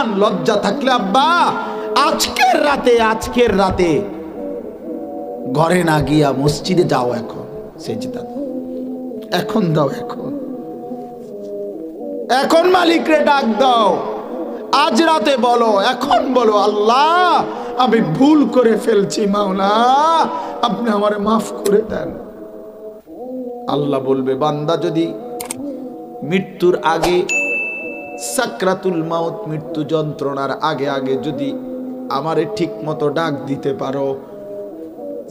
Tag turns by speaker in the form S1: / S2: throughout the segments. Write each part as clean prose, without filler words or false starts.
S1: সম্মান লজ্জা থাকলে আব্বা আজকের রাতে ঘরে না গিয়া মসজিদে যাও, এখন সেজদা দাও, এখন দাও, এখন মালিকরে ডাক দাও, আজ রাতে বলো, এখন বলো, আল্লাহ আমি ভুল করে ফেলছি, মাওলা আপনি আমারে মাফ করে দেন। আল্লাহ বলবে, বান্দা যদি মৃত্যুর আগে, সাকরাতুল মাউত, মৃত্যু যন্ত্রণার আগে আগে যদি আমারে ঠিক মতো ডাক দিতে পারো,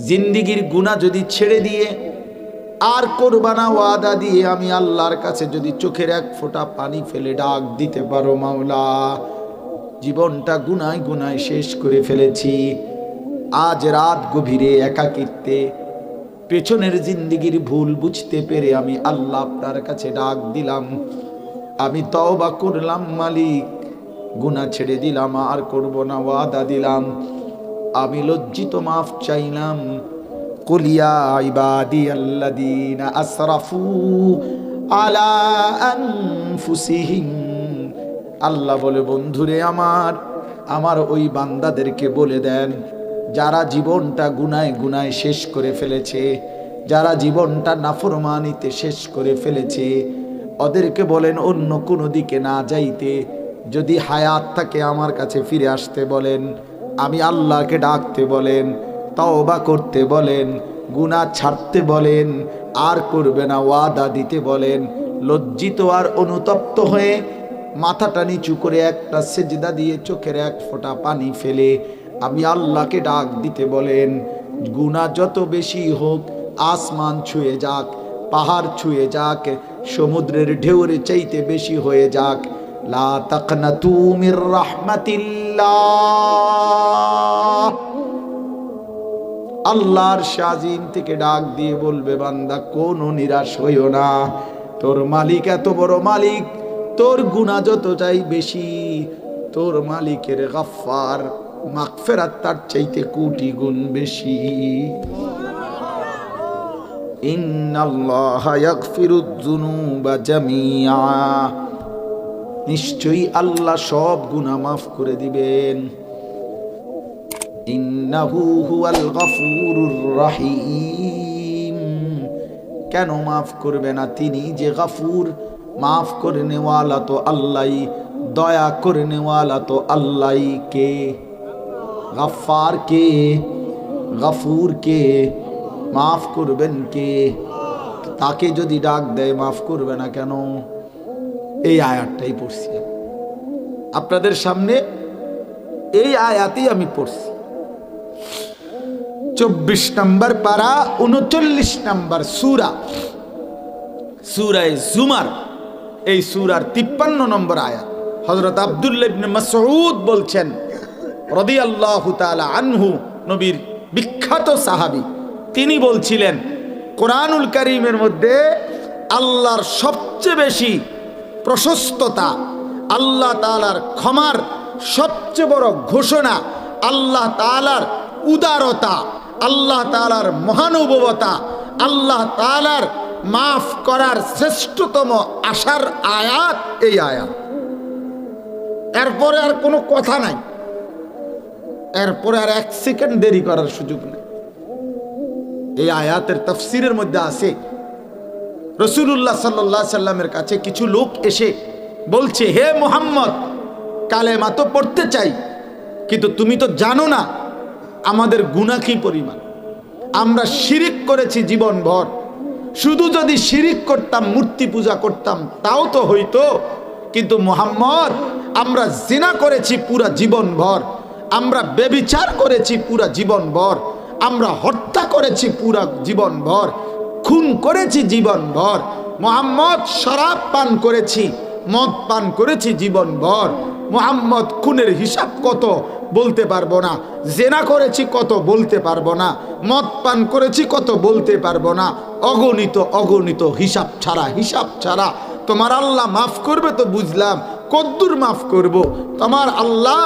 S1: জিন্দিগির গুনাহ যদি ছেড়ে দিয়ে আর করবা না ওয়াদা দিয়ে আমি আল্লাহর কাছে যদি চোখের এক ফোঁটা পানি ফেলে ডাক দিতে পারো, মাওলা জীবনটা গুনায় গুনায় শেষ করে ফেলেছি, আজ রাত গভীরে একাকিত্বে পেছনের জিন্দিগির ভুল বুঝতে পেরে আমি আল্লাহ আপনার কাছে ডাক দিলাম, আমি তওবা করলাম মালিক, গুনাহ ছেড়ে দিলাম, আর করব না ওয়াদা দিলাম, আমি লজ্জিত, মাফ চাইলাম। কুল ইয়া ইবাদিয়াল্লাযীনা আসরাফু আলা আনফুসিহিম, আল্লাহ বলে, বন্ধুরে আমার ওই বান্দাদেরকে বলে দেন, যারা জীবনটা গুনায় গুনায় শেষ করে ফেলেছে, যারা জীবনটা নাফরমানিতে শেষ করে ফেলেছে, ওদেরকে বলেন অন্য কোনো দিকে না যাইতে, যদি হায়াত থাকে আমার কাছে ফিরে আসতে বলেন, আমি আল্লাহকে ডাকতে বলেন, তওবা করতে বলেন, গুনাহ ছাড়তে বলেন, আর করবে না ওয়াদা দিতে বলেন। লজ্জিত আর অনুতপ্ত হয়ে মাথাটা নিচু করে একটা সেজদা দিয়ে চোখের এক ফোঁটা পানি ফেলে আমি আল্লাহকে ডাক দিতে বলেন। গুনাহ যত বেশি হোক, আসমান ছুঁয়ে যাক, পাহাড় ছুঁয়ে যাক, সমুদ্রের ঢেউর চাইতে বেশি হয়ে যাক, লা তাকনাতু মির রাহমাতিল্লাহ, আল্লাহর শাজিম থেকে ডাক দিয়ে বলবে, বান্দা কোনো নিরাশ হইও না, তোর মালিক এত বড় মালিক, তোর গুনাহ যত চাই বেশি, তোর মালিকের গফফার, মাগফিরাত তার চাইতে কোটি গুণ বেশি। ইন্নাল্লাহা ইয়াগফিরুয যুনুবা জামিআ, নিশ্চয়ই আল্লাহ সব গুনাহ মাফ করে দিবেন। ইন্নাহু হুয়াল গফুরুর রহিম, কেন মাফ করবে না? তিনি যে গফুর, মাফ করনে ওয়ালা তো আল্লাহই, দয়া করনে ওয়ালা তো আল্লাহই। কে গফফার? কে গফুর? কে মাফ করবেন? কে? তাকে যদি ডাক দেয় মাফ করবে না কেন? এই আয়াতটাই পড়ছি আপনাদের সামনে, এই আয়াতই আমি পড়ছি। 24 নম্বর পারা, 39 নম্বর সূরা, সূরায়ে জুমার, এই সূরার 53 নম্বর আয়াত। হযরত আব্দুল্লাহ ইবনে মাসউদ বলছেন রাদিয়াল্লাহু তাআলা আনহু, নবীর বিখ্যাত সাহাবী, তিনি বলছিলেন কোরআনুল কারীমের মধ্যে আল্লাহর সবচেয়ে বেশি প্রশস্ততা, আল্লাহ তাআলার ক্ষমার সবচেয়ে বড় ঘোষণা, আল্লাহ তাআলার উদারতা, আল্লাহ তাআলার মহানুভবতা, আল্লাহ তাআলার মাফ করার শ্রেষ্ঠতম আশার আয়াত এই আয়াত। এরপরে আর কোনো কথা নাই, এরপরে আর এক সেকেন্ড দেরি করার সুযোগ নেই। এই আয়াতের তাফসীরের মধ্যে আছে, রাসূলুল্লাহ সাল্লাল্লাহু আলাইহি সাল্লামের কাছে কিছু লোক এসে বলছে, হে মুহাম্মদ, কালেমা তো পড়তে চাই, কিন্তু তুমি তো জানো না আমাদের গুনাহ কি পরিমাণ, আমরা শিরিক করেছি জীবনভর, শুধু যদি শিরিক করতাম, মূর্তি পূজা করতাম তাও তো হইতো, কিন্তু মুহাম্মদ আমরা জিনা করেছি পুরা জীবনভর, আমরা ব্যভিচার করেছি পুরা জীবনভর, আমরা হত্যা করেছি পুরা জীবনভর, খুন করেছি জীবনভর, মুহাম্মদ শরাব পান করেছি, মদ পান করেছি জীবনভর, মুহাম্মদ খুনের হিসাব কত বলতে পারবো না, জেনা করেছি কত বলতে পারবো না, মদ পান করেছি কত বলতে পারবো না, অগণিত অগণিত হিসাব ছাড়া তোমার আল্লাহ মাফ করবে তো বুঝলাম, কদ্দুর মাফ করব, তোমার আল্লাহ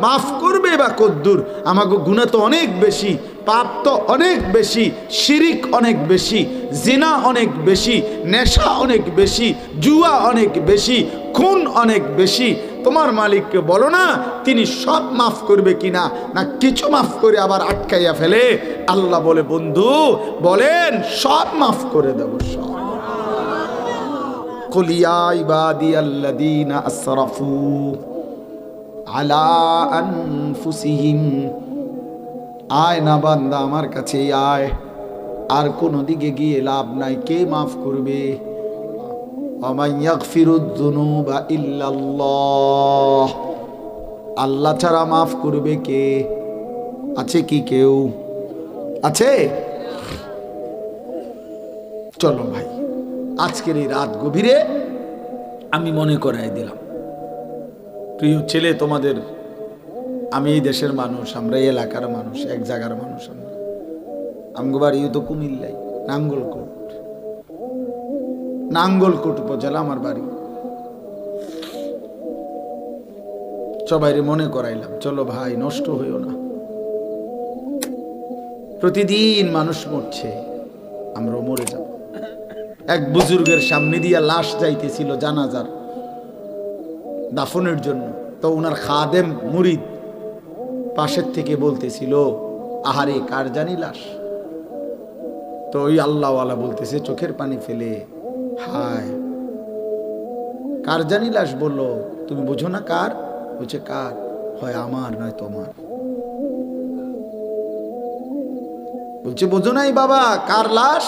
S1: মাফ করবে বা কদ্দুর, আমাকে গুনাহ তো অনেক বেশি, পাপ তো অনেক বেশি, শিরিক অনেক বেশি, জিনা অনেক বেশি, নেশা অনেক বেশি, জুয়া অনেক বেশি, খুন অনেক বেশি, তোমার মালিককে বলো না তিনি সব মাফ করবে কিনা, না কিছু মাফ করে আবার আটকাইয়া ফেলে। আল্লাহ বলে বন্ধু বলেন সব মাফ করে দেব সব। কুল ইয়া ইবাদিয়াল্লাযীনা আসরাফু আলা আনফুসিহিম, আয় না বান্দা আমার কাছে আয়, আর কোন দিকে গিয়ে লাভ নাই। কে মাফ করবে? ওয়া ইয়াগফিরুয যুনুবা ইল্লাল্লাহ, আল্লাহ ছাড়া মাফ করবে কে? আছে কি কেউ? আছে? চলো ভাই, আজকের এই রাত গভীরে আমি মনে করাই দিলাম, প্রিয় ছেলে তোমাদের, আমি এই দেশের মানুষ, আমরা এই এলাকার মানুষ, এক জায়গার মানুষ। আমরা আমগো বাড়ি তো কুমিল্লাই, নাঙ্গলকোট উপজেলা আমার বাড়ি। সবাইরে মনে করাইলাম, চলো ভাই নষ্ট হইও না, প্রতিদিন মানুষ মরছে, আমরাও মরে যাব। এক বুজুর্গের সামনে দিয়া লাশ যাইতেছিল জানাজার দাফনের জন্য, তো উনার খাদেম মুরিদ পাশের থেকে বলতেছিল, আহারে কার জানি লাশ। তো ওই আল্লাহওয়ালা বলতেছে চোখের পানি ফেলে, হায় কার জানি লাশ। বললো তুমি বুঝো না কার? বলছে কার? হয় আমার নয় তোমার। বলছে বোঝো নাই বাবা, কার লাশ?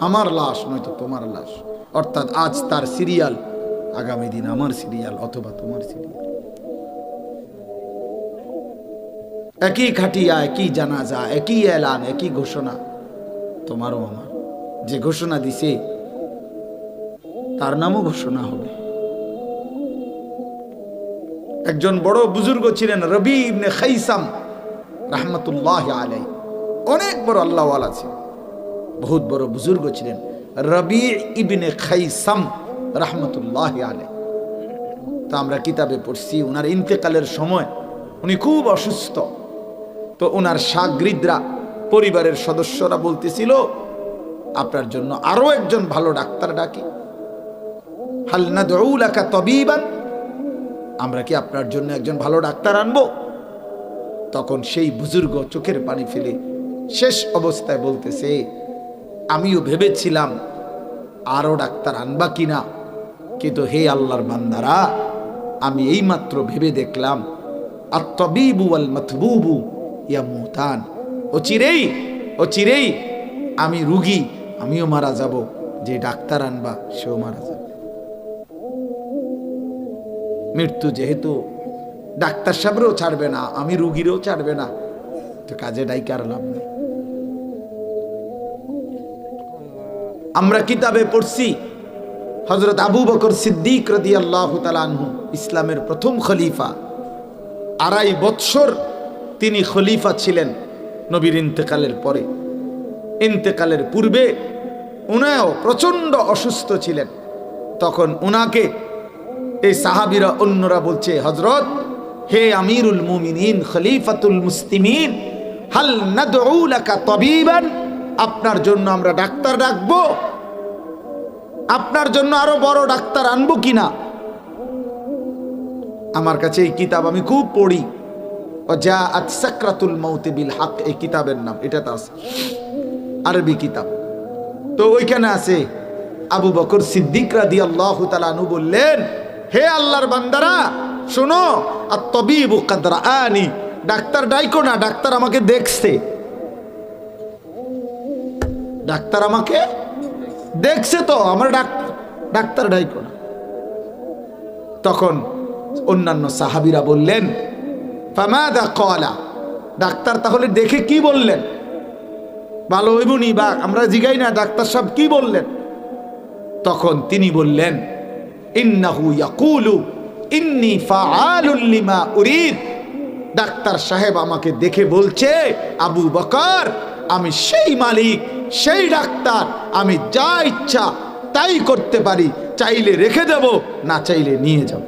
S1: আমার লাশ নয়তো তোমার লাশ। অর্থাৎ আজ তার সিরিয়াল, আগামী দিন আমার সিরিয়াল অথবা তোমার সিরিয়াল। একই খাটিয়া, একই জানাজা, একই এলান, একই ঘোষণা, তোমারও আমার। যে ঘোষণা দিছে তার নামও ঘোষণা হবে। একজন বড় বুজুর্গ ছিলেন রবি ইবনে খাইসাম রাহমাতুল্লাহি আলাইহি, অনেক বড় আল্লাহওয়ালা ছিলেন, বহুত বড় বুজুর্গ ছিলেন রবি ইবনে খাইসাম রাহমাতুল্লাহি আলাইহি। তো আমরা কিতাবে পড়ছি ওনার ইন্তেকালের সময় উনি খুব অসুস্থ। তো ওনার শাগরিদরা, পরিবারের সদস্যরা বলতেছিল আপনার জন্য আরো একজন ভালো ডাক্তার ডাকি, হাল নাদউ লাকা তাবিবান, আমরা কি আপনার জন্য একজন ভালো ডাক্তার আনবো? তখন সেই বুজুর্গ চোখের পানি ফেলে শেষ অবস্থায় বলতেছে, আমিও ভেবেছিলাম আরো ডাক্তার আনবা কিনা, কিন্তু হে আল্লাহর বান্দারা, আমি এইমাত্র ভেবে দেখলাম আত-তাবিবু ওয়াল মাতবুবু ইয়ামুতান, অচিরেই আমি রুগী, আমিও মারা যাব, যে ডাক্তার আনবা সেও মারা যাবে। মৃত্যু যেহেতু ডাক্তার সাহেবও ছাড়বে না, আমি রুগীরও ছাড়বে না, তো কাজে ডাইকার লাভ নেই। আমরা কিতাবে পড়ছি হযরত আবু বকর সিদ্দিক রাদিয়াল্লাহু তাআলা আনহু, ইসলামের প্রথম খলিফা, 2.5 বৎসর তিনি খলিফা ছিলেন নবীর ইন্তেকালের পরে। ইন্তেকালের পূর্বে উনিও প্রচন্ড অসুস্থ ছিলেন। তখন উনাকে এই সাহাবীরা অন্যরা বলছে, হযরত, হে আমিরুল মুমিনিন, খলিফাতুল মুসলিমিন, হাল নাদউ লাকা তাবিবান, আপনার জন্য আমরা ডাক্তার ডাকবো? আপনার জন্য আরো বড় ডাক্তার আনবো কিনা? আমার কাছে এই কিতাব আমি খুব পড়ি, ওয়াজাআত সাকরাতুল মাউত বিল হক, এই কিতাবের নাম, এটা তো আছে আরবি কিতাব। তো ওইখানে আছে আবু বকর সিদ্দিক রাদিয়াল্লাহু তাআলা আনহু বললেন, হে আল্লাহর বান্দারা শোনো, আত-তাবিবু কাদ রাআনি, ডাক্তার ডাইকো না, ডাক্তার আমাকে দেখছে, ডাক্তার আমাকে দেখছে, তো আমার ডাক্তার ডাইকো না। তখন অন্যান্য সাহাবীরা বললেন, ফামাদা ক্বালা, ডাক্তার তাহলে দেখে কি বললেন? ভালো হইবনি, বা আমরা জিগাই না ডাক্তার সাহেব কি বললেন? তখন তিনি বললেন, ইন্নাহু ইয়াকুলু ইন্নী ফাআলুল লিমা উরিদ, ডাক্তার সাহেব আমাকে দেখে বলছে, আবু বকর, আমি সেই মালিক, সেই ডাক্তার, আমি যা ইচ্ছা তাই করতে পারি, চাইলে রেখে দেব, না চাইলে নিয়ে যাব।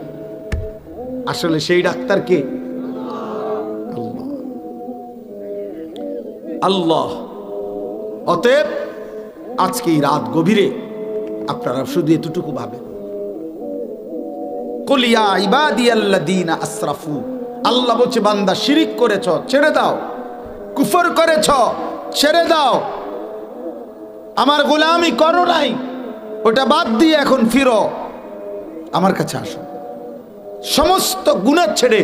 S1: আসলে সেই ডাক্তার কে? আল্লাহ। অতএব আজকে এই রাত গভীরে আপনারা শুধু এতটুকু ভাবেন, কুল ইয়া ইবাদিয়াল্লাযীনা আসরাফু, আল্লাহ বলছে বান্দা শিরিক করেছ ছেড়ে দাও, কুফর করেছ ছেড়ে দাও, আমার গোলামি করো নাই, ওটা বাদ দিয়ে এখন ফিরো, আমার কাছে আসো, সমস্ত গুনাহ ছেড়ে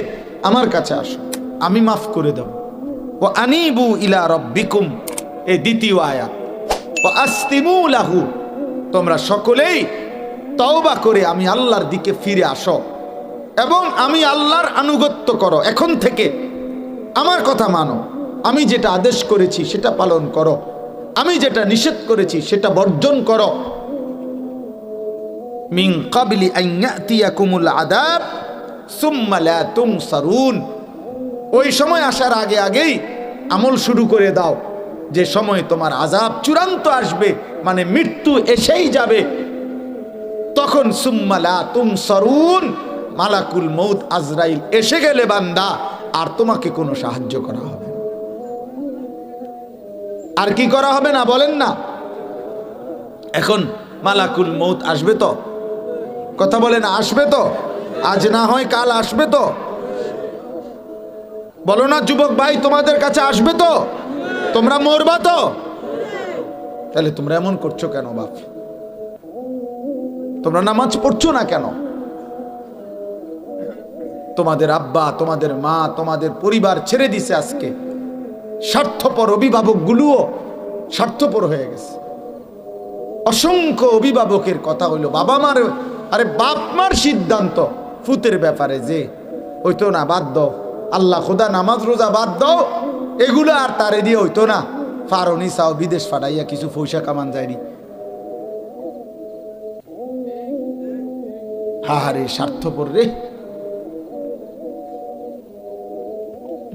S1: আমার কাছে আসো, আমি মাফ করে দেব। ও আনিবু ইলা রাব্বিকুম, এই দ্বিতীয় আয়াত। ও আস্তিমু লাহু, তোমরা সকলেই তওবা করে আমি আল্লাহর দিকে ফিরে আসো এবং আমি আল্লাহর আনুগত্য করো। এখন থেকে আমার কথা মানো, আমি যেটা আদেশ করেছি সেটা পালন করো, আমি যেটা নিষেধ করেছি সেটা বর্জন করো। মিন ক্বাবলি আন ইয়াতিয়াকুমুল আযাব সুম্মা লা তুনসারুন, ওই সময় আসার আগে আগেই আমল শুরু করে দাও, যে সময় তোমার আযাব চূড়ান্ত আসবে, মানে মৃত্যু এসেই যাবে, তখন সুম্মা লা তুনসারুন, মালাকুল মউত আজরাইল এসে গেলে বান্দা আর তোমাকে কোনো সাহায্য করা হবে না। আর কি করা হবে না বলেন না? এখন মালাকুল মউত আসবে তো, কথা বলেন আসবে তো, আজ না হয় কাল আসবে তো, বলো না যুবক ভাই তোমাদের কাছে আসবে তো, তোমরা মরবা তো, তাহলে তোমরা এমন করছো কেন বাপ? তোমরা নামাজ পড়ছো না কেন? তোমাদের আব্বা, তোমাদের মা, তোমাদের পরিবার ছেড়ে দিছে আজকে, স্বার্থপর অভিভাবক গুলোও স্বার্থপর হয়ে গেছে। অসংখ্য অভিভাবকের কথা হইলো বাবা মার, আরে বাপ মার সিদ্ধান্ত ফুতের ব্যাপারে যে হইতো না, বাদ দাও, আল্লাহ খোদা নামাজ রোজা বাদ দাও, এগুলো আর তারে দিয়ে হইতো না, ফারনি চাও বিদেশ ফাটাইয়া কিছু পয়সা কামান যায়নি। হাহারে স্বার্থপর রে।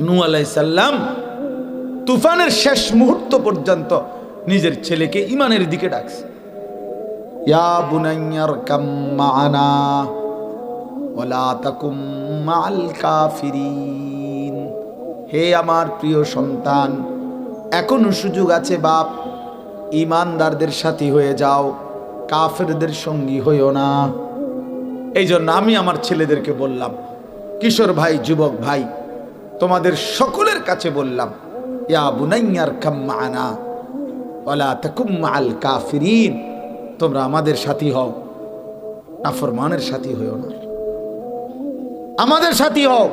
S1: নূহ আলাইহিস সালাম তুফানের শেষ মুহূর্ত পর্যন্ত নিজের ছেলেকে ঈমানের দিকে ডাকছে, ইয়া বুনাইয়ারকাম মা'ানা ওয়ালা তাকুম মা'আল কাফিরিন, হে আমার প্রিয় সন্তান, এখনো সুযোগ আছে বাপ, ঈমানদারদের সাথী হয়ে যাও, কাফেরদের সঙ্গী হইও না। এই জন্য আমি আমার ছেলেদেরকে বললাম, কিশোর ভাই, যুবক ভাই, তোমাদের সকলের কাছে বললাম, ইয়া বুনাইয়ারকাম মা'ানা ওয়ালা তাকুম মা'আল কাফিরিন, তোমরা আমাদের সাথী হও, নাফরমানের সাথী হইও না, আমাদের সাথী হও,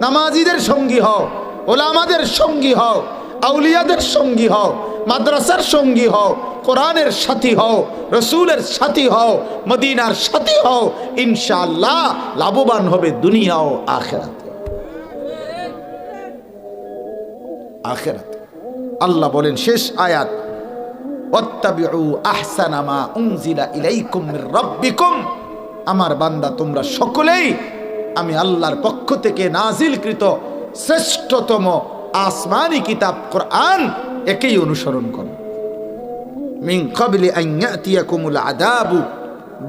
S1: নামাজীদের সঙ্গী হও, ওলামাদের সঙ্গী হও, আউলিয়াদের সঙ্গী হও, মাদ্রাসার সঙ্গী হও, কোরআনের সাথী হও, রসুলের সাথী হও, মদিনার সাথী হও, ইনশাআল্লাহ লাভবান হবে দুনিয়া ও আখিরাতে। আখিরাতে আল্লাহ বলেন শেষ আয়াত, ওয়াত্তাবিউ আহসানা মা উনজিলা ইলাইকুম মির রাব্বিকুম, আমার বান্দা তোমরা সকলেই আমি আল্লাহর পক্ষ থেকে নাজিলকৃত শ্রেষ্ঠতম আসমানি কিতাব কোরআন একেই অনুসরণ করো। মিন ক্বাবলি আন ইয়াতিয়াকুমুল আযাবু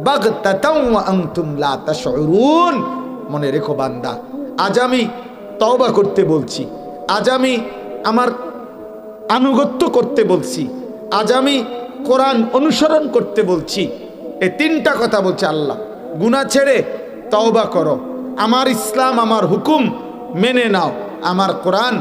S1: বাগতাতাও ওয়া আনতুম লা তাশউরুন, মনে রেখো বান্দা, আজ আমি তওবা করতে বলছি, আজ আমি আমার আনুগত্য করতে বলছি, আজ আমি কোরআন অনুসরণ করতে বলছি, এই তিনটা কথা বলছে আল্লাহ। গুনাহ ছেড়ে তওবা করো, আমার ইসলাম আমার হুকুম মেনে নাও, আমার কোরআন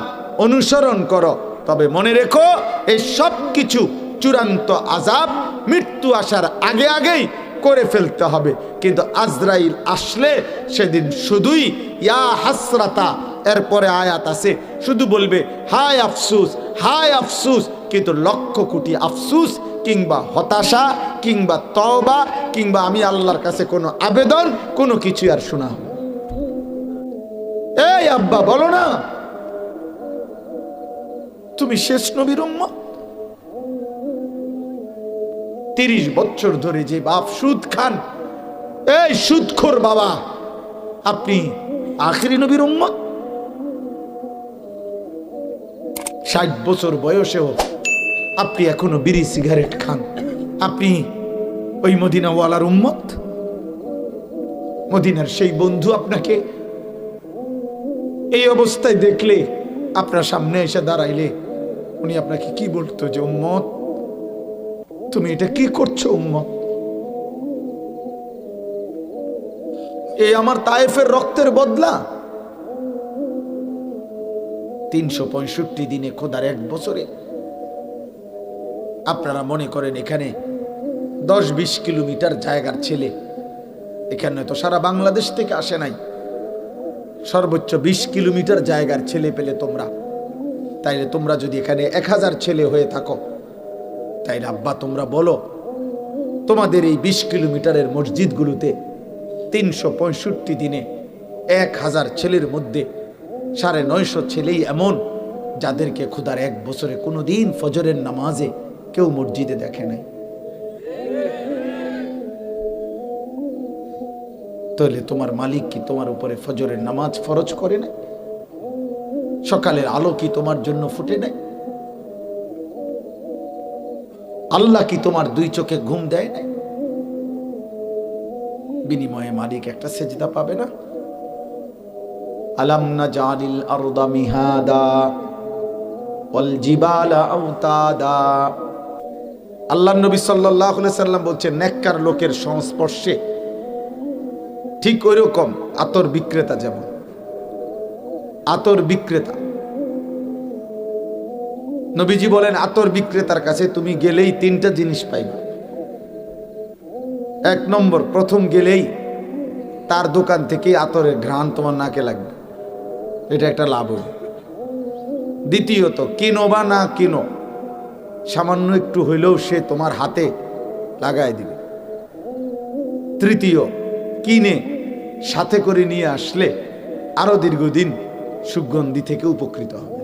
S1: অনুসরণ করো, তবে মনে রেখো এই সব কিছু চূড়ান্ত আযাব মৃত্যু আসার আগে আগেই করে ফেলতে হবে। কিন্তু আজরাইল আসলে সেদিন শুধুই ইয়া হাসরাতা, এরপরে আয়াত আছে, শুধু বলবে হায় আফসুস, হায় আফসুস, কিন্তু লক্ষ কোটি আফসুস কিংবা হতাশা কিংবা তওবা কিংবা আমি আল্লাহর কাছে কোনো আবেদন কোনো কিছু আর শোনা হবে। এই আব্বা বলো না, তুমি শেষ নবীর উম্মত। 30 বছর ধরে যে বাপ সুদ খান, এই সুদখোর বাবা, আপনি আখিরি নবীর উম্মত। 60 বছর বয়সেও আপনি এখনো বিড়ি সিগারেট খান, আপনি ওই মদিনাওয়ালার উম্মত। মদিনার সেই বন্ধু আপনাকে এই অবস্থায় দেখলে, আপনার সামনে এসে দাঁড়াইলে উনি আপনাকে কি বলতো, যে উম্মত তুমি এটা কি করছো উম্মত? এই আমার তায়েফের রক্তের বদলা। 365 দিনে, খোদার 1 বছরে। আপনারা মনে করেন এখানে 10-20 কিলোমিটার জায়গার ছেলে, এখানে তো সারা বাংলাদেশ থেকে আসে নাই, সর্বোচ্চ 20 কিলোমিটার জায়গার ছেলে পেলে তোমরা। তাইলে তোমরা যদি এখানে 1000 ছেলে হয়ে থাকো, তাইলে আব্বা তোমরা বলো, তোমাদের এই 20 কিলোমিটারের মসজিদগুলোতে 365 দিনে 1000 ছেলের মধ্যে 950 ছেলেই এমন যাদেরকে খোদার 1 বছরে কোনোদিন ফজরের নামাজে কেউ মসজিদে দেখে নাই। তাহলে তোমার মালিক কি তোমার উপরে ফজরের নামাজ ফরজ করে নাই? সকালের আলো কি তোমার জন্য ফুটে নাই? আল্লাহ কি তোমার 2 চোখে ঘুম দেয় নাই? বিনিময়ে মালিক একটা সেজদা পাবে না? আলাম নাজালিল আরদা মিহাদা ওয়াল জিবালা আওতাদা। আল্লাহর নবী সাল্লাল্লাহু আলাইহি সাল্লাম বলছেন, নেককার লোকের সংস্পর্শে ঠিক ওইরকম আতর বিক্রেতা, যেমন আতর বিক্রেতা। নবীজি বলেন, আতর বিক্রেতার কাছে তুমি গেলেই 3টা জিনিস পাইবা। 1 নম্বর, প্রথম গেলেই তার দোকান থেকে আতরের ঘ্রাণ তোমার নাকে লাগবে, এটা একটা লাভ। দ্বিতীয়ত, কিনো বা না কিনো, সামান্য একটু হইলেও সে তোমার হাতে লাগায় দিবে। তৃতীয়, কিনে সাথে করে নিয়ে আসলে আরো দীর্ঘদিন সুগন্ধি থেকে উপকৃত হবে।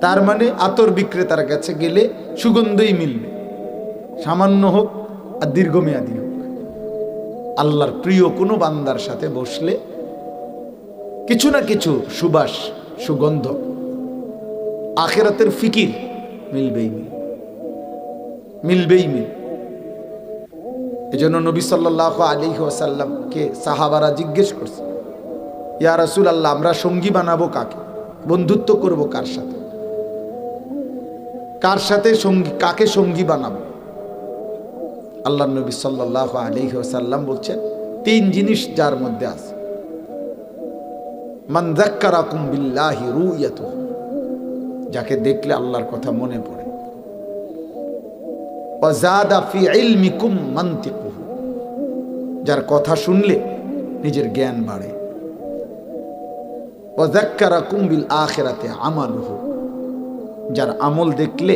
S1: তার মানে আতর বিক্রেতার কাছে গেলে সুগন্ধই মিলবে, সামান্য হোক আর দীর্ঘমেয়াদী হোক। আল্লাহর প্রিয় কোনো বান্দার সাথে বসলে কিছু না কিছু সুবাস, সুগন্ধ, আখিরাতের ফিকির মিলবেই মিলবেই। এজন্য নবী সাল্লাল্লাহু আলাইহি ওয়াসাল্লামকে সাহাবারা জিজ্ঞেস করছে, ইয়া রাসূলুল্লাহ, আমরা সঙ্গী বানাবো কাকে? বন্ধুত্ব করব কার সাথে? কার সাথে সঙ্গী, কাকে সঙ্গী বানাবো? আল্লাহর নবী সাল্লাল্লাহু আলাইহি ওয়াসাল্লাম বলছেন, 3 জিনিস যার মধ্যে আছে। মান যাক্কারাকুম বিল্লাহি রুয়াতুহু, যাকে দেখলে আল্লাহর কথা মনে পড়ে। ওয়া যাদা ফি ইলমিকুম মানতিকুহু, যার কথা শুনলে নিজের জ্ঞান বাড়ে। ওয়া যাক্কারাকুম বিল আখিরাতি আমালুহু, যার আমল দেখলে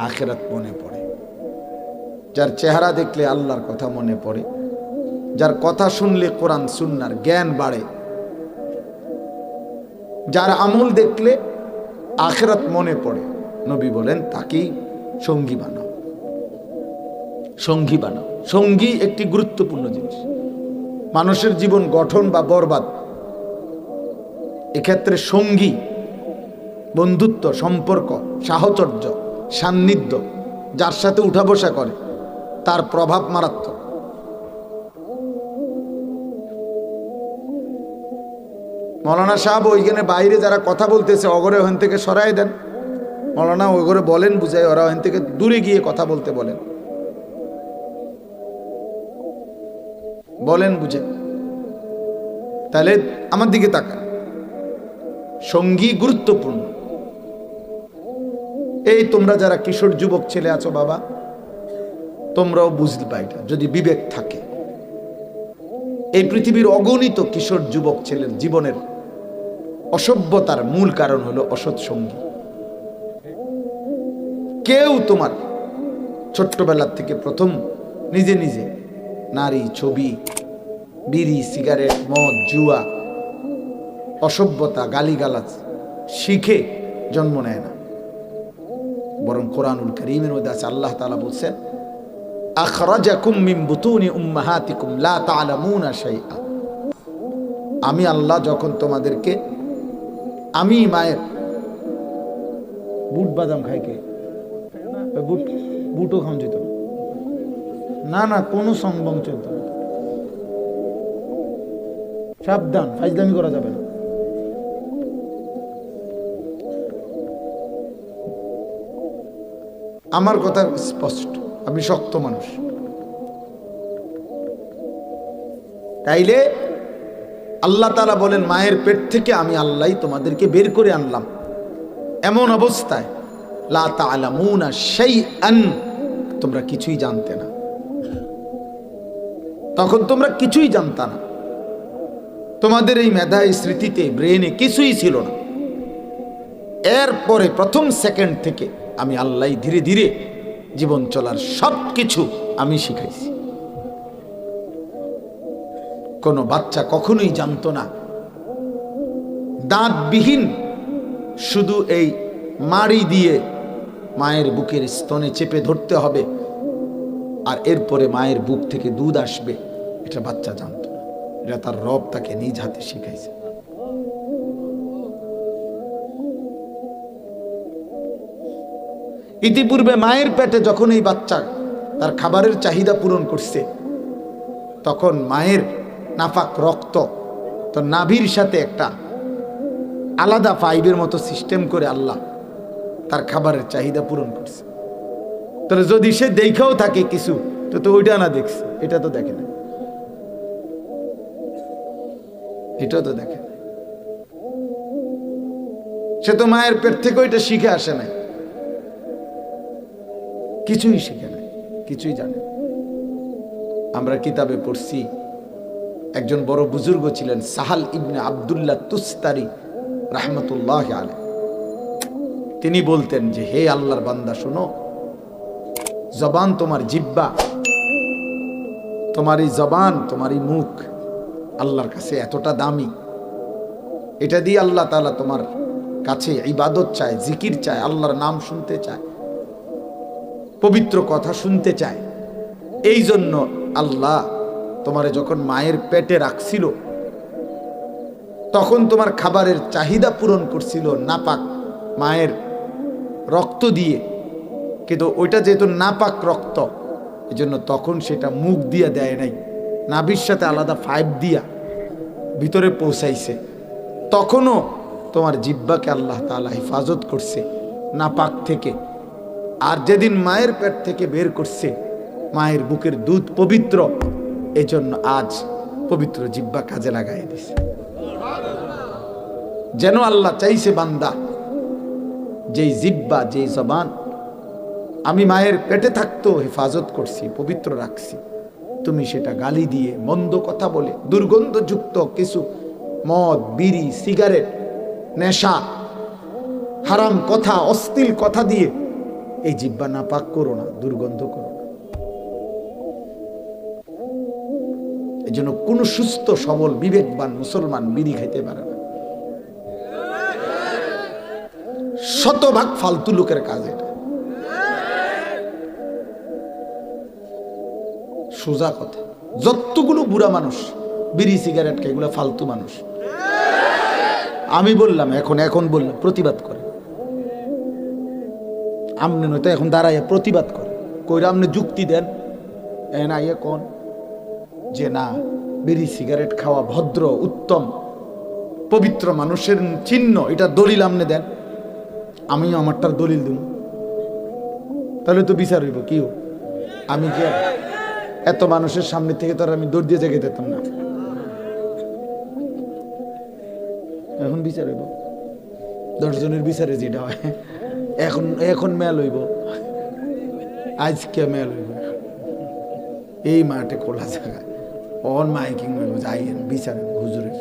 S1: আখিরাত মনে পড়ে। যার চেহারা দেখলে আল্লাহর কথা মনে পড়ে, যার কথা শুনলে কোরআন সুন্নাহর জ্ঞান বাড়ে, যার আমল দেখলে আখিরাত মনে পড়ে, নবী বলেন তাকেই সঙ্গী বানাও। সঙ্গী বানাও। সঙ্গী একটি গুরুত্বপূর্ণ জিনিস, মানুষের জীবন গঠন বা বরবাদ। এক্ষেত্রে সঙ্গী, বন্ধুত্ব, সম্পর্ক, সাহচর্য, সান্নিধ্য, যার সাথে উঠা বসা করে, তার প্রভাব মারাত্মক। মৌলানা সাহেব ওইখানে বাইরে যারা কথা বলতেছে, অগরে ওখান থেকে সরাই দেন। মৌলানা ওই করে বলেন, বুঝাই, ওরা ওখান থেকে দূরে গিয়ে কথা বলতে বলেন, বলেন বুঝে। তাহলে আমার দিকে তাকান। সঙ্গী গুরুত্বপূর্ণ। এই তোমরা যারা কিশোর যুবক ছেলে আছো বাবা, তোমরাও বুঝতে এটা, যদি বিবেক থাকে। এই পৃথিবীর অগণিত কিশোর যুবক ছেলের জীবনের অসভ্যতার মূল কারণ হলো অসৎ সঙ্গী। কেউ তোমার ছোট্টবেলার থেকে প্রথম নিজে নিজে নারী, ছবি, বিড়ি, সিগারেট, মদ, জুয়া, অসভ্যতা, গালিগালাজ শিখে জন্ম নেয় না, বরং কোরআনুল কারীমের মধ্যে আছে, আল্লাহ তাআলা বলছেন, আখরাজাকুম মিন বুতুনি উম্মাহাতিকুম লা তা'লামুনা শাইআ। আমি আল্লাহ যখন তোমাদেরকে, আমি মায়ের বুট বাদাম খাই, কে বুটও খাওয়া যেত না, না কোনো সম্ভব চলত না। সাবধান, ফাইজলামি করা যাবে না। আমার কথা স্পষ্ট, আমি শক্ত মানুষ। তাইলে আল্লাহ তাআলা বলেন মায়ের পেট থেকে আমি আল্লাহ তোমাদেরকে বের করে আনলাম এমন অবস্থায় লা তা'লামুনা শাইআন, তোমরা কিছুই জানতে না। তখন তোমরা কিছুই জানতা না, তোমাদের এই মেধায় স্মৃতিতে ব্রেনে কিছুই ছিল না। এরপরে প্রথম সেকেন্ড থেকে আমি আল্লাহ ধীরে ধীরে জীবন চলার সব কিছু আমি শিখাইছি। কোনো বাচ্চা কখনোই জানতো না দাঁতবিহীন শুধু এই মাড়ি দিয়ে মায়ের বুকের স্তনে চেপে ধরতে হবে আর এরপরে মায়ের বুক থেকে দুধ আসবে, এটা বাচ্চা জানতো না। এটা তার রব তাকে নিজ হাতে শিখাইছে। ইতিপূর্বে মায়ের পেটে যখন এই বাচ্চা তার খাবারের চাহিদা পূরণ করছে, তখন মায়ের নাপাক রক্ত তো নাভির সাথে একটা আলাদা পাইপের মতো সিস্টেম করে আল্লাহ তার খাবারের চাহিদা পূরণ করছে। তাহলে যদি সে দেখাও থাকে কিছু, তো ওইটা না দেখছে, এটা তো দেখে না, এটা তো দেখে না। সে তো মায়ের পেট থেকে ওইটা শিখে আসে নাই, কিছুই শিখে নাই, কিছুই জানে। আমরা কিতাবে পড়ছি একজন বড় বুজুর্গ ছিলেন সাহাল ইবনে আব্দুল্লাহ তুস্তারি রাহমাতুল্লাহ আলাইহি। তিনি বলতেন যে হে আল্লাহর বান্দা শোনো, জবান তোমার জিহ্বা, তোমার এই জবান, তোমার এই মুখ আল্লাহর কাছে এতটা দামি, এটা দিয়ে আল্লাহ তাআলা তোমার কাছে ইবাদত চায়, জিকির চায়, আল্লাহর নাম শুনতে চায়, পবিত্র কথা শুনতে চায়। এই জন্য আল্লাহ তোমারে যখন মায়ের পেটে রাখছিল তখন তোমার খাবারের চাহিদা পূরণ করছিল নাপাক মায়ের রক্ত দিয়ে, কিন্তু ওইটা যেহেতু নাপাক রক্ত এই জন্য তখন সেটা মুখ দিয়ে দেয় নাই, নাভির সাথে আলাদা পাইপ দিয়া ভিতরে পৌঁছাইছে। তখনও তোমার জিহ্বাকে আল্লাহ তাআলা হেফাজত করছে নাপাক থেকে। আর যেদিন মায়ের পেট থেকে বের করছে, মায়ের বুকের দুধ পবিত্র, এজন্য আজ পবিত্র জিহ্বা কাজে লাগাই দিছে। যেন আল্লাহ চাইছে বান্দা, যেই জিহ্বা, যেই জবান আমি মায়ের পেটে থাকতো হেফাজত করছি, পবিত্র রাখছি, তুমি সেটা গালি দিয়ে, মন্দ কথা বলে, দুর্গন্ধযুক্ত কিছু মদ, বিড়ি, সিগারেট, নেশা, হারাম কথা, অশ্লীল কথা দিয়ে এই জিহ্বা নাপাক করো না, দুর্গন্ধ করো না। এই জন্য কোন সুস্থ সবল বিবেকবান মুসলমান বিড়ি খাইতে পারে না। শতভাগ ফালতু লোকের কাজ এটা, সোজা কথা। যতগুলো বুড়া মানুষ বিড়ি সিগারেট খায়, এগুলো ফালতু মানুষ। আমি বললাম এখন বললাম প্রতিবাদ করে, আমনে নয়তো এখন দাঁড়াইয়া প্রতিবাদ করে, কইরা আপনি যুক্তি দেন, না ইয়ে কোন যে না বিড়ি সিগারেট খাওয়া ভদ্র, উত্তম, পবিত্র মানুষের চিহ্ন, এটা দলিল আমনে দেন, আমিও আমারটার দলিল দেব, তাহলে তো বিচার হইব। কিও আমি কি এত মানুষের সামনে থেকে তো আর আমি দৌড় দিয়ে জেগে যেতাম না, এখন বিচার হইব 10 জনের বিচারে যেটা হয়, এখন মেল হইব, আজকে মেল হইব এই মাঠে খোলা জায়গা, অন মাইকিং হইব, যাইয়েন বিচার হুজুরের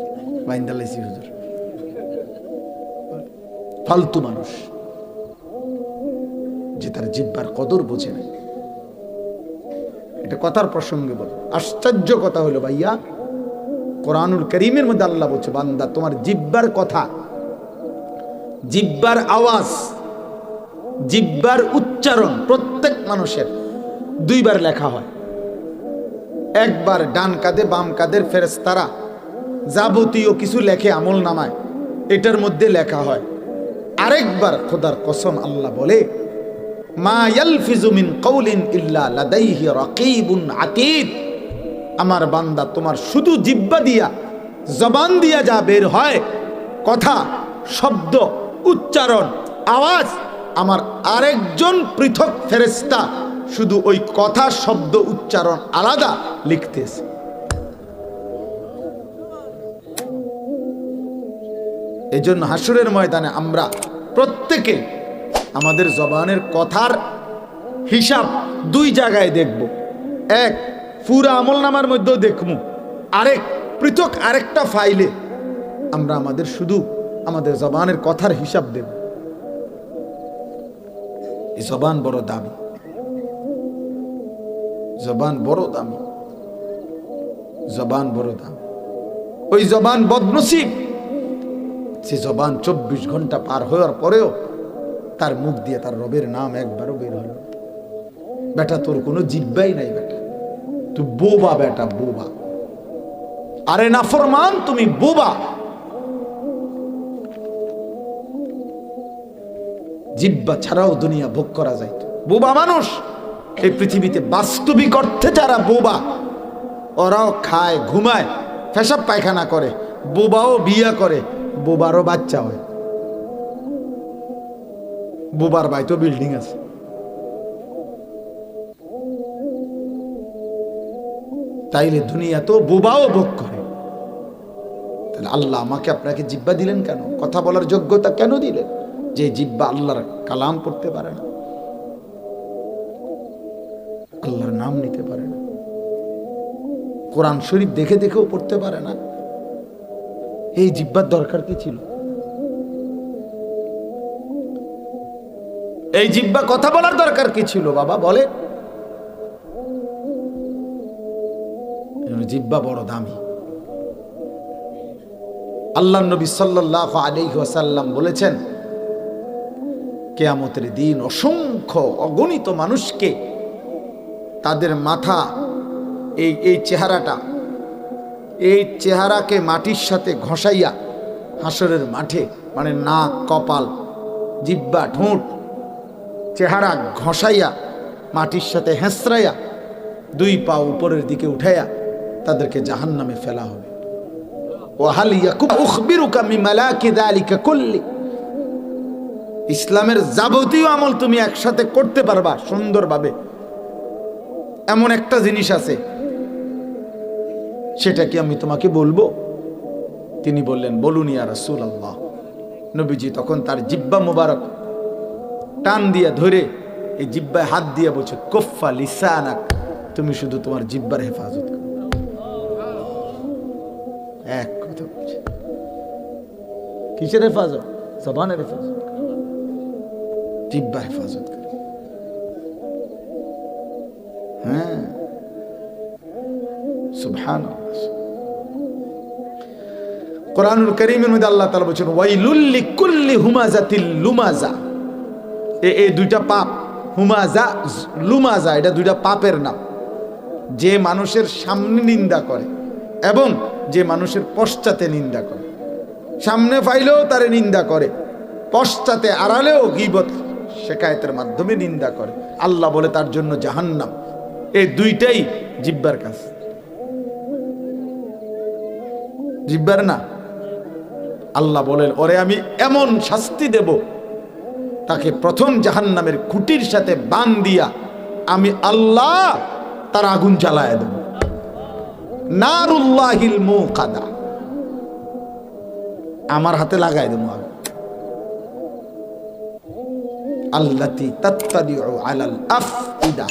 S1: বাইন্দালাইছি হুজুর। ফালতু মানুষ যে তার জিহ্বার কদর বোঝে না। এটা কথার প্রসঙ্গে বল, আশ্চর্য কথা হলো ভাইয়া, কোরআনুল কারীমের মধ্যে আল্লাহ বলছে বান্দা তোমার জিহ্বার কথা, জিহ্বার আওয়াজ, জিহ্বার উচ্চারণ প্রত্যেক মানুষের 2 বার লেখা হয়। একবার ডান কাঁধে বাম কাঁধের ফেরেশতারা যাবতীয় কিছু লেখে আমল নামায়, এটার মধ্যে লেখা হয়। আরেকবার খোদার কসম আল্লাহ বলে মা ইয়ালফিজু মিন কাউলিন ইল্লা লাদাইহি রাকীবুন আতীদ, আমার বান্দা তোমার শুধু জিহ্বা দিয়া, জবান দিয়া যা বের হয় কথা, শব্দ, উচ্চারণ, আওয়াজ, আমার আরেকজন পৃথক ফেরেশতা শুধু ওই কথা, শব্দ, উচ্চারণ আলাদা লিখতেছে। এই জন্য হাসরের ময়দানে আমরা প্রত্যেকে আমাদের জবানের কথার হিসাব দুই জায়গায় দেখব। এক, পুরা আমলনামার মধ্যেও দেখব। আরেক, পৃথক আরেকটা ফাইলে আমরা আমাদের শুধু আমাদের জবানের কথার হিসাব দেব। এই জবান বড় দামি, জবান বড় দামি, জবান বড় দামি। ওই জবান বদনসিব, সে জবান 24 ঘন্টা পার হওয়ার পরেও তার মুখ দিয়ে তার রবের নাম একবারও বের হলো। বেটা তোর কোনো জিব্বাই নাই, বেটা তুই বোবা, বেটা বোবা। আরে নাফরমান, তুমি বোবা। জিব্বা ছাড়াও দুনিয়া ভোগ করা যায়। বোবা মানুষ এই পৃথিবীতে বাস্তবিক অর্থে যারা বোবা, ওরাও খায়, ঘুমায়, পেশাব পায়খানা করে, বোবাও বিয়া করে, বোবারও বাচ্চা হয়। বোবার বাড়িতেও বিল্ডিং আছে। তাইলে দুনিয়া তো বোবাও ভোগ করে। তাহলে আল্লাহ আমাকে আপনাকে জিব্বা দিলেন কেন? কথা বলার যোগ্যতা কেন দিলেন? যে জিব্বা আল্লাহর কালাম পড়তে পারে না, আল্লাহর নাম নিতে পারে না, কোরআন শরীফ দেখে দেখেও পড়তে পারে না। এই জিব্বার দরকার কি ছিল? এই জিব্বা কথা বলার দরকার কি ছিল বাবা বলে? জিব্বা বড় দামি। আল্লাহর নবী সাল্লাল্লাহু আলাইহি ওয়াসাল্লাম বলেছেন, কিয়ামতের দিন অসংখ্য অগণিত মানুষকে তাদের মাথা, এই চেহারাটা, এই চেহারাকে মাটির সাথে ঘষাইয়া হাসরের মাঠে, মানে নাক, কপাল, জিব্বা, ঠোঁট, চেহারা ঘষাইয়া মাটির সাথে হেঁচড়াইয়া 2 পা উপরের দিকে উঠাইয়া তাদেরকে জাহান্নামে ফেলা হবে। ওয়াহাল ইয়াকুব উখবিরুকা মিমালাকি যালিকা কুল্লি। ইসলামের যাবতীয় আমল তুমি একসাথে করতে পারবা সুন্দরভাবে, এমন একটা জিনিস আছে, সেটা কি আমি তোমাকে বলবো? তিনি বললেন, বলুন ইয়া রাসূলুল্লাহ। নবীজি তখন তার জিব্বা মুবারক টান দিয়া ধরে এই জিব্বায় হাত দিয়ে বলছে, কুফা লিসানাক, তুমি শুধু তোমার জিব্বার হেফাজত করো। এক কথা বলছে, কিসের হেফাজত? জবানের হেফাজত, জিব্বা হেফাজত করো। হ্যাঁ, সুবহানাল্লাহ। কোরআনুল কারীমের মধ্যে আল্লাহ তাআলা বলেছেন, ওয়াইলুল লিকুল্লি হুমাযাতিল লুমাযা। এই দুইটা পাপ, হুমাযা, লুমাযা, এটা দুইটা পাপের নাম। যে মানুষের সামনে নিন্দা করে এবং যে মানুষের পশ্চাতে নিন্দা করে। সামনে পাইলেও তারে নিন্দা করে, পশ্চাতে আড়ালেও গীবত শিকায়েতের মাধ্যমে নিন্দা করে। আল্লাহ বলে তার জন্য জাহান্নাম। এই দুইটাই জিব্বার কাজ, জিব্বার না। আল্লাহ বলেন, ওরে আমি এমন শাস্তি দেব, তাকে প্রথম জাহান্নামের খুঁটির সাথে বান দিয়া আমি আল্লাহ তার আগুন জ্বালায় দেব। নারুল্লাহিল মুকাদা, আমার হাতে লাগাই দেব আগুন। আল্লাতী তাত্তালিউ আলাল আফইদা,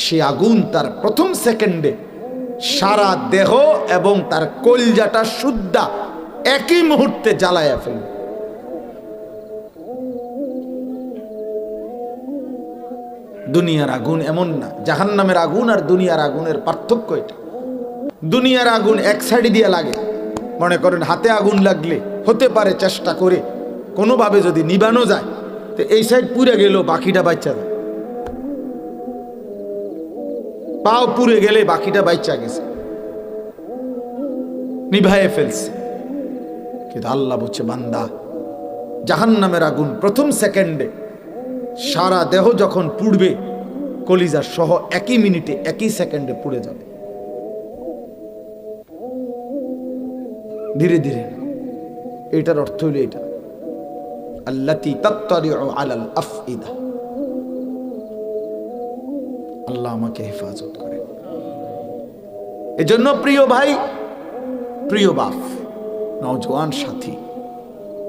S1: সে আগুন তার প্রথম সেকেন্ডে সারা দেহ এবং তার কলজাটা সুদ্ধা একই মুহূর্তে জ্বালায়া ফেলবে। দুনিয়ার আগুন এমন না। জাহান্নামের আগুন আর দুনিয়ার আগুনের পার্থক্য এটা। দুনিয়ার আগুন এক সাইডে দিয়ে লাগে, মনে করেন হাতে আগুন লাগলে হতে পারে চেষ্টা করে কোনোভাবে যদি নিবানো যায়, তো এই সাইড পুড়ে গেল, বাকিটা বাচ্চা যায়। পাও পুড়ে গেলে বাকিটা বাচ্চা গেছে, নিভায়ে ফেলছে। কিন্তু আল্লাহ বলছে, বান্দা, জাহান্নামের আগুন প্রথম সেকেন্ডে সারা দেহ যখন পুড়বে, কলিজা সহ একই মিনিটে একই সেকেন্ডে পুড়ে যাবে। ধীরে ধীরে, এটার অর্থ হইল এটা, আল্লাতী তাত্তালিউ আলাল আফইদা। আল্লাহ আমাকে হেফাজত করে। এজন্য প্রিয় ভাই, প্রিয় বাপ, নওজোয়ান সাথী,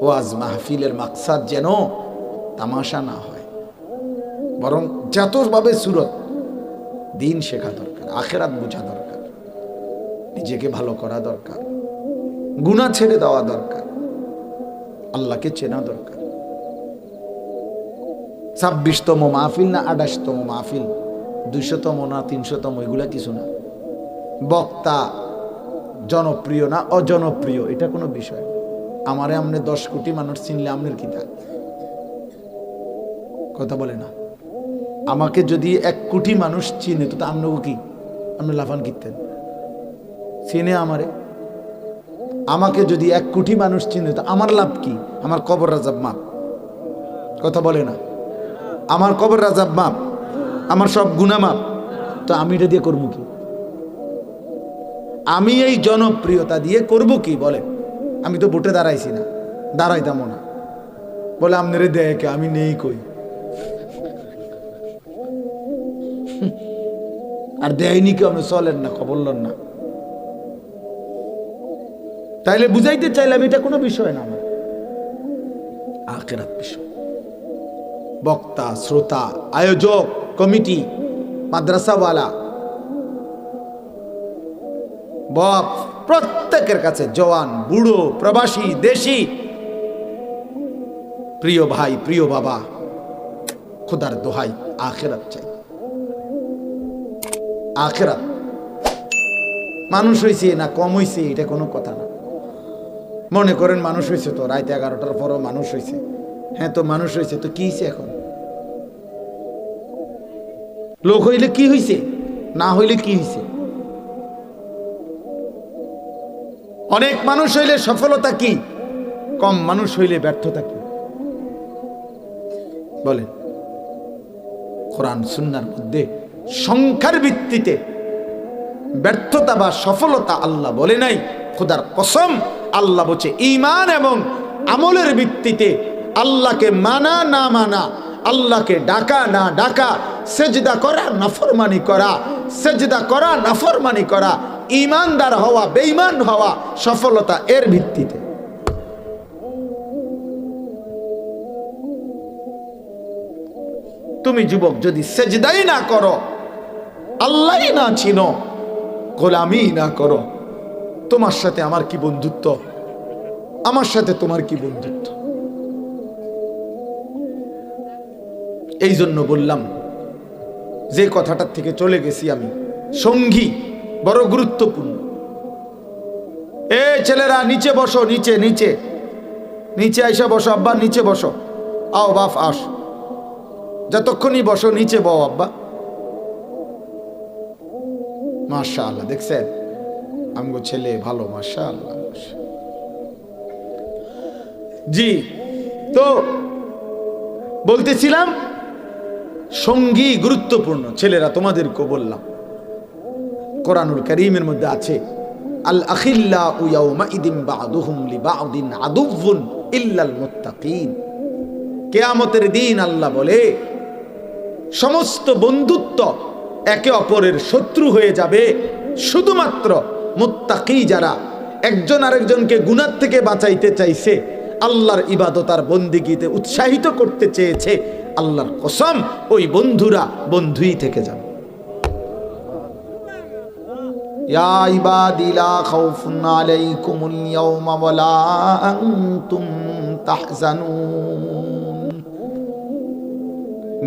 S1: ওয়াজ মাহফিলের মাকসাদ যেন তামাশা না হয়, বরং যতভাবে সুরত দিন শেখা দরকার, আখেরাত বোঝা দরকার, নিজেকে ভালো করা দরকার, গুনাহ ছেড়ে দেওয়া দরকার, আল্লাহকে চেনা দরকার। 26তম মাহফিল না 28তম মাহফিল, 200তম না 300তম, এগুলা কিছু না। বক্তা জনপ্রিয় না অজনপ্রিয় এটা কোনো বিষয়। আমারে আমনে 10 কোটি মানুষ চিনলে আমনের কি থাক, কথা বলে না। আমাকে যদি 1 কোটি মানুষ চিনে তো আমনও কি, আপনি লাফান কিনতেন চিনে আমারে। আমাকে যদি 1 কোটি মানুষ চিনে তো আমার লাভ কি? আমার কবর রাজাব মাপ, কথা বলে না। আমার কবর রাজাব মাপ, আমার সব গুনাহ মাপ, তো আমি এটা দিয়ে করবো কি? আমি এই জনপ্রিয়তা দিয়ে করব কি বলে? আমি তো ভোটে দাঁড়াইছি না, দাঁড়াইতামও না। বলে আপনারে দেখে আমি নেই কই, আর দেয়নি কেউ, আমি চলেন না, খবরলেন না। তাইলে বুঝাইতে চাইলাম এটা কোনো বিষয় না, আমার আখিরাত বিষয়। বক্তা, শ্রোতা, আয়োজক, কমিটি, মাদ্রাসাওয়ালা, বাপ, প্রত্যেকের কাছে, জওয়ান, বুড়ো, প্রবাসী, দেশি, প্রিয় ভাই, প্রিয় বাবা, খোদার দোহাই, আখিরাত চাই। আখিরাত মানুষ হয়েছে না কম হয়েছে এটা কোনো কথা না। মনে করেন মানুষ হয়েছে তো রাত 11টার পরও মানুষ হয়েছে, হ্যাঁ তো মানুষ হয়েছে তো কি হয়েছে? এখন লোক হইলে কি হয়েছে, না হইলে কি হয়েছে? অনেক মানুষ হইলে সফলতা কি, কম মানুষ হইলে ব্যর্থতা কি বলেন? কোরআন সুন্নাহর মধ্যে সংখ্যার ভিত্তিতে ব্যর্থতা বা সফলতা আল্লাহ বলে নাই। খোদার কসম, আল্লাহ বলছে ঈমান এবং আমলের ভিত্তিতে আল্লাহকে মানা না মানা, আল্লাহকে ডাকা না ডাকা, সেজদা করা নাফরমানি করা, সেজদা করা নাফরমানি করা, ঈমানদার হওয়া বেঈমান হওয়া, সফলতা এর ভিত্তিতে। তুমি যুবক যদি সেজদাই না করো, আল্লাহই না চিনো, গোলামি না করো, তোমার সাথে আমার কি বন্ধুত্ব? আমার সাথে তোমার কি বন্ধুত্ব? এই জন্য বললাম, যে কথাটার থেকে চলে গেছি আমি, সঙ্গী বড় গুরুত্বপূর্ণ। এ ছেলেরা নিচে বসো, নিচে নিচে নিচে আইসা বসো। আব্বা নিচে বসো, আও বাপ আস, যতক্ষণই বসো নিচে বও আব্বা। মাশাআল্লাহ, দেখছেন আমগো ছেলে ভালো, মাশাআল্লাহ। জি, তো বলতেছিলাম সঙ্গী গুরুত্বপূর্ণ। ছেলেরা তোমাদেরকে বললাম, কোরআনুল কারীমের মধ্যে আছে আল আখিল্লাউ ইয়াউমাইদিন বা'দুহুম লিবা'দিন আদুউন ইল্লাল মুত্তাকিন। কিয়ামতের দিন আল্লাহ বলে সমস্ত বন্ধুত্ব একে অপরের শত্রু হয়ে যাবে শুধুমাত্র মুত্তাকি যারা একজন আরেকজনকে গুনাহ থেকে বাঁচাইতে চাইছে, আল্লাহর ইবাদত আর বন্দেগীতে উৎসাহিত করতে চেয়েছে। আল্লাহর কসম, ওই বন্ধুরা বন্ধুই থেকে যাবে। ইয়া ইবাদি লা খাউফুন আলাইকুমুল ইয়াওমা ওয়ালা আনতুম তাহজানুন।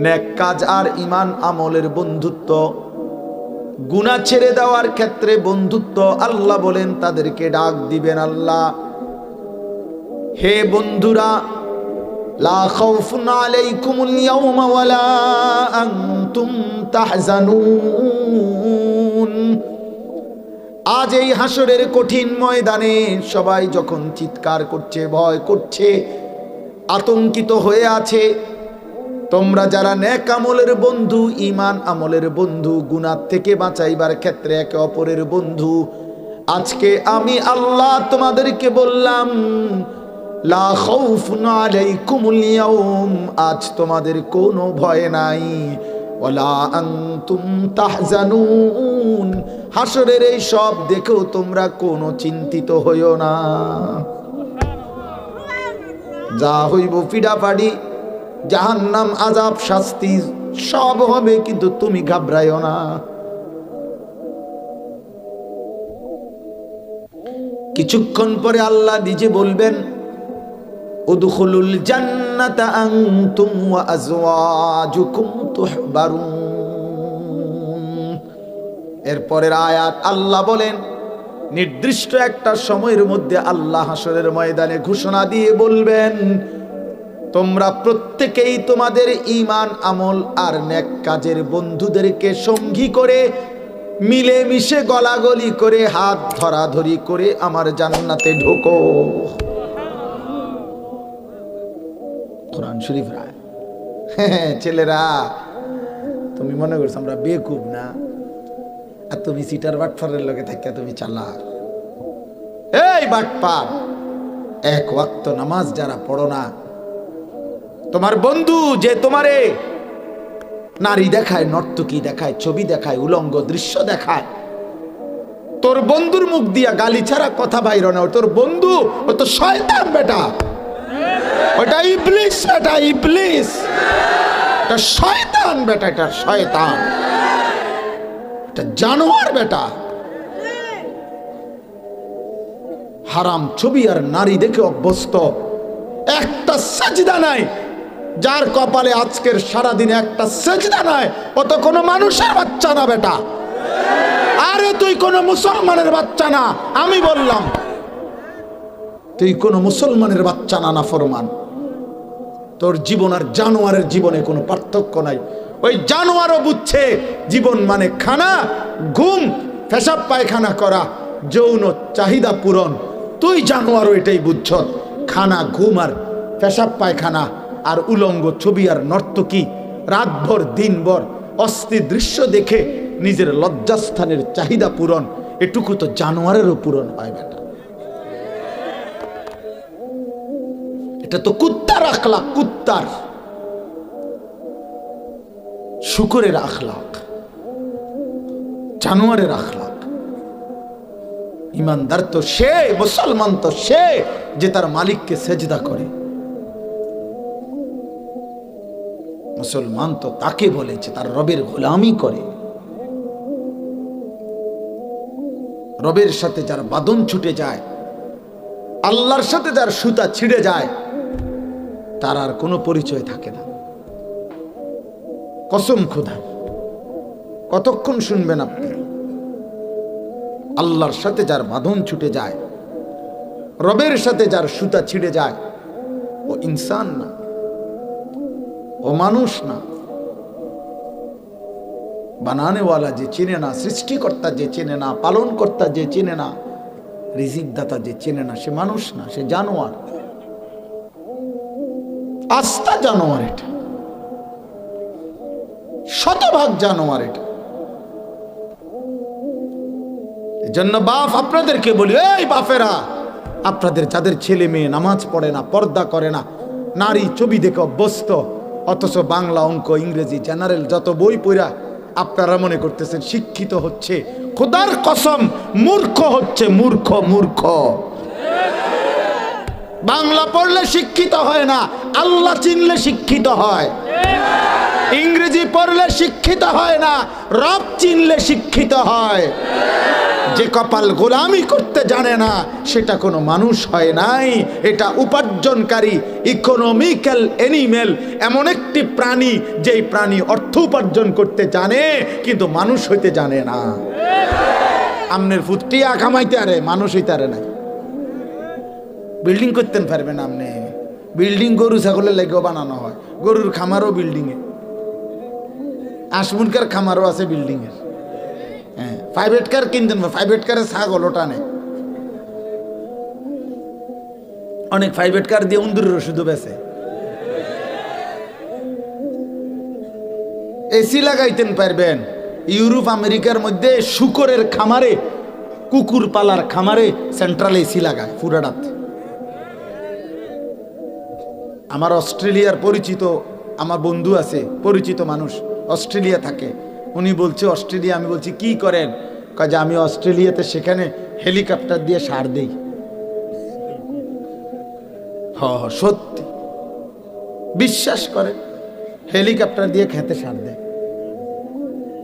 S1: নেক কাজ আর ঈমান আমলের বন্ধুত্ব, গুনাহ ছেড়ে দেওয়ার ক্ষেত্রে বন্ধুত্ব, আল্লাহ বলেন তাদেরকে ডাক দিবেন আল্লাহ, হে বন্ধুরা, লা খাউফুন আলাইকুমুল ইয়াওমা ওয়ালা আনতুম তাহজানুন। আজ এই হাসরের কঠিন ময়দানে সবাই যখন চিৎকার করছে, ভয় করছে, আতঙ্কিত হয়ে আছে, তোমরা যারা নেক আমলের বন্ধু, ঈমান আমলের বন্ধু, গুনাহ থেকে বাঁচাইবার ক্ষেত্রে একে অপরের বন্ধু, আজকে আমি আল্লাহ তোমাদেরকে বললাম লা খাউফুন আলাইকুমুল ইয়াওম, আজ তোমাদের কোনো ভয় নাই, ওয়ালা আনতুম তাহজানুন, হাসরের এই সব দেখেও তোমরা কোনো চিন্তিত হইও না। যা হইব পিডাপাড়ি, জাহান্নাম, আযাব, শাস্তি সব হবে, কিন্তু তুমি ঘাবড়াইও না। কিছুক্ষণ পরে আল্লাহ নিজে বলবেন, উদখুলুল জান্নাতা আনতুম ওয়া আজওয়াজুকুম তুহবারুন। এরপরের আয়াত আল্লাহ বলেন, নির্দিষ্ট একটা সময়ের মধ্যে আল্লাহ হাসরের ময়দানে ঘোষণা দিয়ে বলবেন, তোমরা প্রত্যেকেই তোমাদের ঈমান, আমল আর নেক কাজের বন্ধুদেরকে সঙ্গী করে মিলেমিশে গলাগলি করে হাত ধরাধরি করে আমার জান্নাতে ঢোকো। কোরআন শরীফ রায়। ছেলেরা, তুমি মনে করছো আমরা বেকুব না? আর তুমি সিটার বাটপারের লগে থাকিয়া তুমি চালাক। এই বাটপার, এক ওয়াক্ত নামাজ যারা পড়ো না, তোমার বন্ধু যে তোমারে নারী দেখায়, নর্তকী দেখায়, ছবি দেখায়, উলঙ্গ দৃশ্য দেখায়, তোর বন্ধুর মুখ দিয়া গালি ছাড়া কথা বাইর না। তোর বন্ধু ও তো শয়তান বেটা, ওটা ইবলিস, এটা ইবলিস, এটা শয়তান বেটা, এটা শয়তান, এটা জানোয়ার বেটা। হারাম ছবি আর নারী দেখে অভ্যস্ত, একটা সাজদা নাই যার কপালে আজকের সারাদিনে একটা সাজদা নাই, ও তো কোনো মানুষের বাচ্চা না বেটা। আরে তুই কোনো মুসলমানের বাচ্চা না, আমি বললাম তুই কোনো মুসলমানের বাচ্চা না, নাফরমান। তোর জীবন আর জানোয়ারের জীবনে কোনো পার্থক্য নাই। ওই জানোয়ারও বুঝছে জীবন মানে খানা, ঘুম, পেশাব পায়খানা করা, যৌন চাহিদা পূরণ। তুই জানোয়ারও এটাই বুঝছ, খানা, ঘুম আর পেশাব পায়খানা আর উলঙ্গ ছবি আর নর্তকী, রাতভর দিনভর অস্থির দৃশ্য দেখে নিজের লজ্জাস্থানের চাহিদা পূরণ, এটুকু তো জানোয়ারেরও পূরণ হয় বেটা। এটা তো কুত্তার আখলাক, কুত্তার, শুকরের আখলাক, জানোয়ারের আখলাক। ইমানদার তো সে, মুসলমান তো সে যে তার মালিককে সেজদা করে। মুসলমান তো তাকে বলেছে তার রবের গোলামি করে। রবের সাথে যার বাঁধন ছুটে যায়, আল্লাহর সাথে যার সুতা ছিঁড়ে যায়, তার আর কোনো পরিচয় থাকে না। কসম খোদা, কতক্ষণ শুনবেন আপনি? আল্লাহর সাথে যার বাঁধন ছুটে যায়, রবের সাথে যার সুতা ছিঁড়ে যায়, ও ইনসান না, ও মানুষ না। বানানেওয়ালা যে চেনে না, সৃষ্টিকর্তা যে চেনে না, পালনকর্তা যে চেনে না, রিজিক দাতা যে চেনে না, সে মানুষ না, সে জানোয়ার, আস্তা জানোয়ার। এটা শতভাগ জানোয়ার। এটা এজন্য বাপ আপনাদেরকে বলি, এই বাপেরা, আপনাদের যাদের ছেলে মেয়ে নামাজ পড়ে না, পর্দা করে না, নারী ছবি দেখে অভ্যস্ত, অথচ বাংলা, অঙ্ক, ইংরেজি, জেনারেল যত বই পড়া আপনারা মনে করতেছেন শিক্ষিত হচ্ছে, খোদার কসম মূর্খ হচ্ছে, মূর্খ, মূর্খ। বাংলা পড়লে শিক্ষিত হয় না, আল্লাহ চিনলে শিক্ষিত হয়। ইংরেজি পড়লে শিক্ষিত হয় না, রব চিনলে শিক্ষিত হয়। যে কপাল গোলামি করতে জানে না, সেটা কোনো মানুষ হয় নাই। এটা উপার্জনকারী ইকোনমিক্যাল অ্যানিমেল, এমন একটি প্রাণী যেই প্রাণী অর্থ উপার্জন করতে জানে কিন্তু মানুষ হইতে জানে না। আমনের ফুটিয়া কামাইতে আরে, মানুষ হইতে আরে নাই। বিল্ডিং করতেন পারবেন আপনি? বিল্ডিং গরু ছাগলের লাগেও বানানো হয়, গরুর খামারও বিল্ডিংয়ে, আসমুনকার খামারও আছে বিল্ডিংয়ের। হ্যাঁ, প্রাইভেট কার কিনতেন, প্রাইভেট কারে ছাগল ওটা নেই। অনেক প্রাইভেট কার দিয়ে উন্দুরের ওষুধও বেছে। এসি লাগাইতেন পারবেন। ইউরোপ আমেরিকার মধ্যে শুকরের খামারে, কুকুর পালার খামারে সেন্ট্রাল এসি লাগায় পুরাটাতে। আমার অস্ট্রেলিয়ার পরিচিত আমার বন্ধু আছে, পরিচিত মানুষ, অস্ট্রেলিয়া থাকে। উনি বলছে অস্ট্রেলিয়া, আমি বলছি কি করেন? কাজে আমি অস্ট্রেলিয়াতে সেখানে হেলিকপ্টার দিয়ে সার দেই। সত্যি বিশ্বাস করে হেলিকপ্টার দিয়ে খেতে সার দেয়।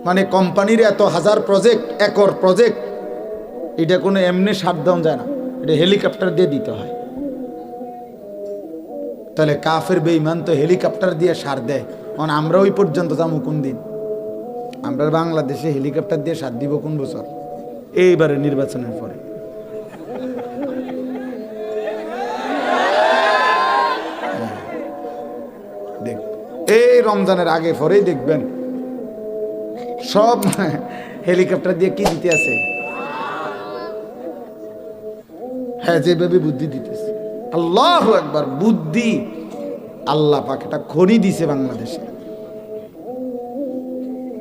S1: মানে কোম্পানির এত হাজার প্রজেক্ট, একর প্রজেক্ট, এটা কোনো এমনি সার দেওয়া যায় না, এটা হেলিকপ্টার দিয়ে দিতে হয়। তাহলে কাফের বেঈমান তো হেলিকপ্টার দিয়ে সার দেয়, আমরা ওই পর্যন্ত যাবো কোন দিন? আমরা বাংলাদেশে হেলিকপ্টার দিয়ে সার দিব কোন বছর? এইবারে নির্বাচনের পরে। দেখ, এই রমজানের আগে পরেই দেখবেন সব হেলিকপ্টার দিয়ে কি দিতে আছে। হ্যাঁ, যেভাবে বুদ্ধি দিতেছে, আল্লাহু আকবার, বুদ্ধি আল্লাহ পাক এটা খনি দিছে বাংলাদেশে।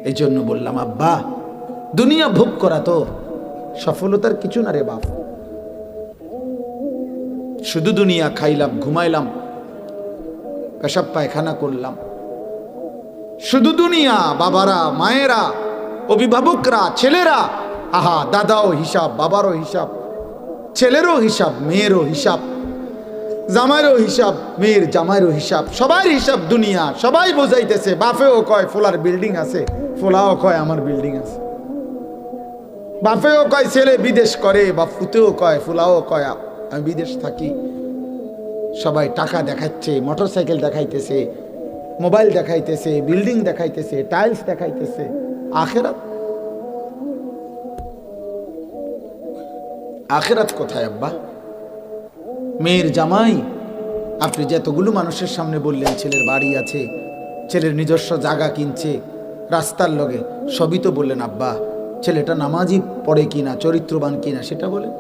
S1: এই জন্য বললাম আব্বা, দুনিয়া ভোগ করা তো সফলতার কিছু না রে বাপ। শুধু দুনিয়া খাইলাম, ঘুমাইলাম, পেশাব পায়খানা করলাম, শুধু দুনিয়া। বাবারা, মায়েরা, অভিভাবকরা, ছেলেরা, আহা, দাদাও হিসাব, বাবারও হিসাব, ছেলেরও হিসাব, মেয়েরও হিসাব, জামাইরও হিসাব, মেয়ের জামাইরও হিসাব, সবার হিসাব দুনিয়া। সবাই বোঝাইতেছে, বাপেও কয় ফোলার বিল্ডিং আছে, ফোলাও কয় আমার বিল্ডিং আছে। বাপেও কয় ছেলে বিদেশ করে, বা ফুতেও কয়, ফুলাও কয় আমি বিদেশ থাকি। সবাই টাকা দেখাচ্ছে, মোটর সাইকেল দেখাইতেছে, মোবাইল দেখাইতেছে, বিল্ডিং দেখাইতেছে, টাইলস দেখাইতেছে। আখেরাত, আখেরাত কোথায় আব্বা? মেয়ের জামাই, আপনি যতগুলো মানুষের সামনে বললেন ছেলের বাড়ি আছে, ছেলের নিজস্ব জায়গা কিনছে, রাস্তার লগে, সবই তো বললেন আব্বা। ছেলেটা নামাজি পড়ে কিনা, চরিত্রবান কিনা সেটা বলেন।